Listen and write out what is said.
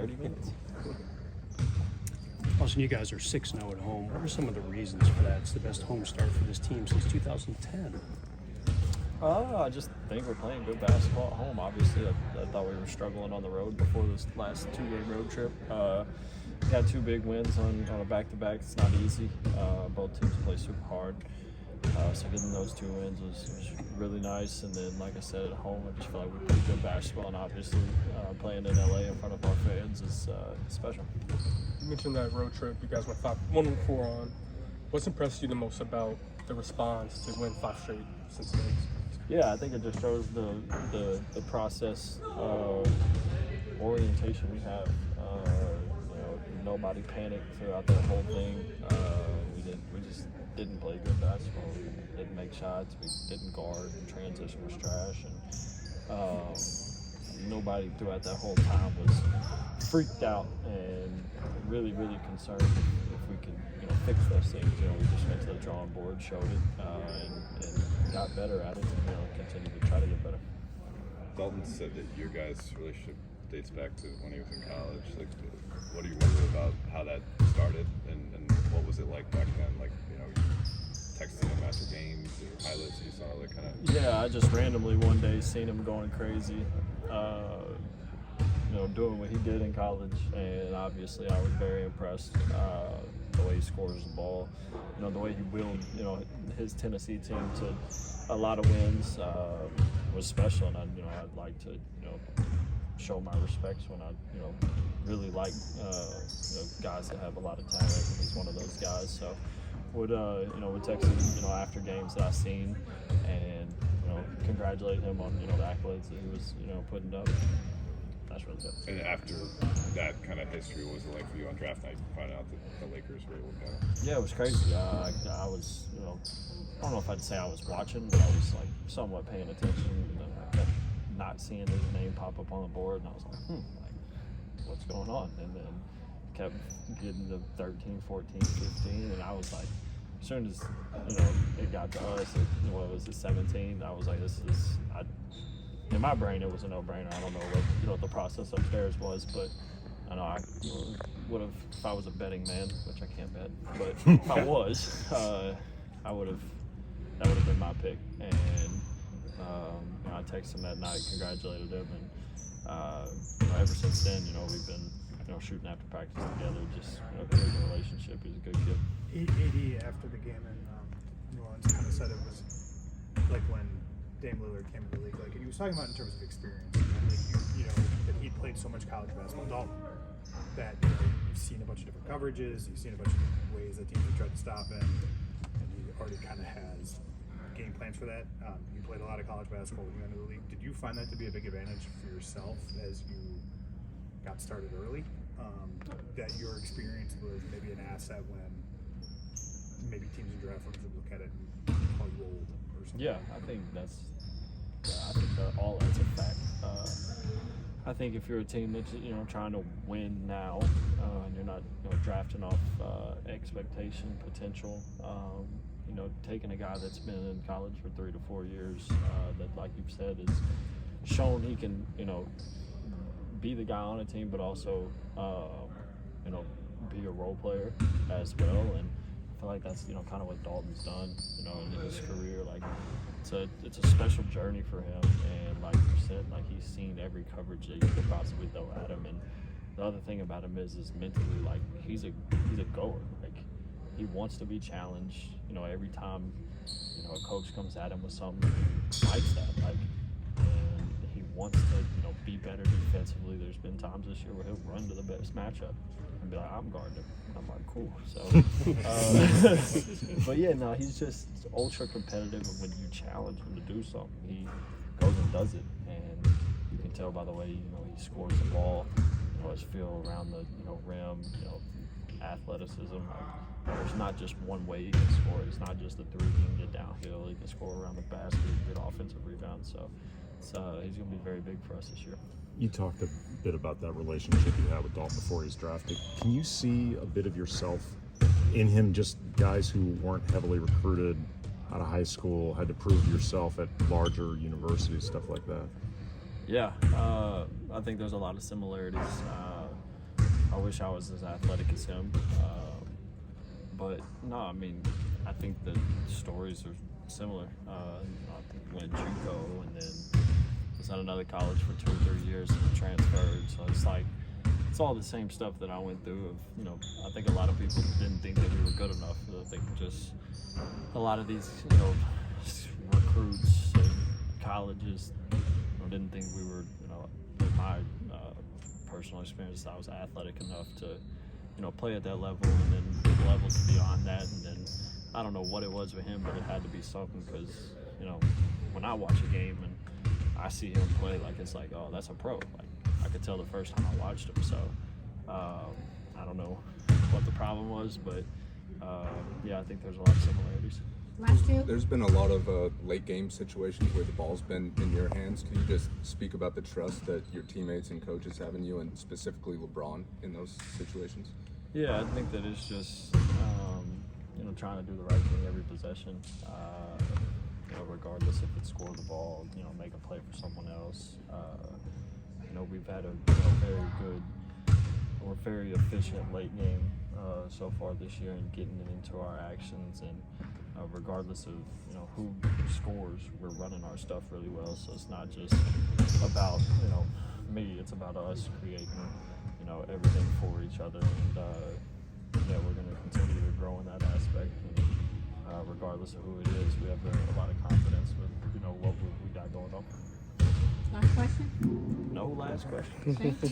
30 minutes. Austin, you guys are 6-0 at home. What are some of the reasons for that? It's the best home start for this team since 2010. I just think we're playing good basketball at home. Obviously, I thought we were struggling on the road before this last 2-game road trip. Got 2 big wins on a back-to-back. It's not easy. Both teams play super hard. So getting those 2 wins was really nice. And then, like I said, at home, I just feel like we play good basketball. And obviously, playing in LA in front of our fans is special. You mentioned that road trip. You guys went 1-4 on. What's impressed you the most about the response to win 5 straight since then? Yeah, I think it just shows the process orientation we have. Nobody panicked throughout that whole thing. We just didn't play good basketball. We didn't make shots. We didn't guard. And transition was trash. And nobody throughout that whole time was freaked out and really, really concerned if we could, fix those things. We just went to the drawing board, showed it, and got better at it, and continue to try to get better. Dalton said that your guys' relationship dates back to when he was in college. Like, what do you wonder about how that started, and what was it like back then? Like, texting him after games or highlights you saw, that kind of. Yeah, I just randomly one day seen him going crazy, doing what he did in college, and obviously I was very impressed. The way he scores the ball, the way he willed, his Tennessee team to a lot of wins was special, and I'd like to, show my respects when I, really like, guys that have a lot of talent, and he's one of those guys. So would text him, after games that I seen, and congratulate him on, the accolades that he was, putting up. That's really good. And after that kind of history, what was it like for you on draft night, finding out that the Lakers were able to? Yeah, it was crazy. I was, I don't know if I'd say I was watching, but I was like somewhat paying attention. And I kept not seeing his name pop up on the board, and I was like, what's going on? And then kept getting to 13, 14, 15, and I was like, as soon as it got to us, what was it, 17? I was like, in my brain, it was a no-brainer. I don't know what the process upstairs was, but I know I would have, if I was a betting man, which I can't bet, but if I was, that would have been my pick. And I texted him that night, congratulated him, and ever since then, we've been shooting after practice together, just creating a relationship. He's a good kid. AD after the game in New Orleans kind of said it was like when Dame Lillard came to the league, like, and he was talking about in terms of experience, like that he played so much college basketball, Dalton, that you've seen a bunch of different coverages, you've seen a bunch of different ways that teams have tried to stop him, and he already kind of has game plans for that. You played a lot of college basketball when you went into the league. Did you find that to be a big advantage for yourself as you got started early? That your experience was maybe an asset when maybe teams in draft rooms would look at it and call you old or something? Yeah, I think that's all that's a fact. I think if you're a team that's trying to win now, and you're not drafting off expectation, potential, taking a guy that's been in college for 3 to 4 years, that, like you've said, is shown he can be the guy on a team, but also be a role player as well. And I feel like that's kind of what Dalton's done in his career. Like it's a special journey for him, and like you said, like he's seen every coverage that you could possibly throw at him. And the other thing about him is mentally, like he's a goer. Like he wants to be challenged. Every time a coach comes at him with something, he likes that. Like, and he wants to be better defensively. There's been times this year where he'll run to the best matchup and be like, I'm guarding him. And I'm like, cool. So, but yeah, no, he's just ultra competitive, and when you challenge him to do something, he goes and does it. And you can tell by the way he scores the ball, his feel around the rim, athleticism. Like, there's not just one way he can score. It's not just the three. He can get downhill. He can score around the basket. He can get offensive rebounds. So he's going to be very big for us this year. You talked a bit about that relationship you had with Dalton before he's drafted. Can you see a bit of yourself in him, just guys who weren't heavily recruited out of high school, had to prove yourself at larger universities, stuff like that? Yeah, I think there's a lot of similarities. I wish I was as athletic as him. But no, I mean, I think the stories are similar. I think he went JUCO and then was at another college for 2 or 3 years and transferred. So it's like, it's all the same stuff that I went through. Of, you know, I think a lot of people didn't think that we were good enough. I think just a lot of these, you know, recruits and colleges, you know, didn't think we were, you know, in my personal experience, I was athletic enough to, you know, play at that level, and then the levels beyond that. And then I don't know what it was with him, but it had to be something, because, you know, when I watch a game and I see him play, like, it's like, oh, that's a pro. Like, I could tell the first time I watched him. So I don't know what the problem was, but yeah, I think there's a lot of similarities. Last two. There's been a lot of late game situations where the ball's been in your hands. Can you just speak about the trust that your teammates and coaches have in you, and specifically LeBron, in those situations? Yeah, I think that it's just, you know, trying to do the right thing every possession. You know, regardless if it's score the ball, you know, make a play for someone else. You know, we've had a very good or very efficient late game so far this year in getting it into our actions, and regardless of, you know, who scores, we're running our stuff really well. So it's not just about, you know, me, it's about us creating, you know, everything for each other. And yeah, we're going to continue to grow in that aspect. And regardless of who it is, we have a lot of confidence with, you know, what we got going on. Last question. No last question. Thank you.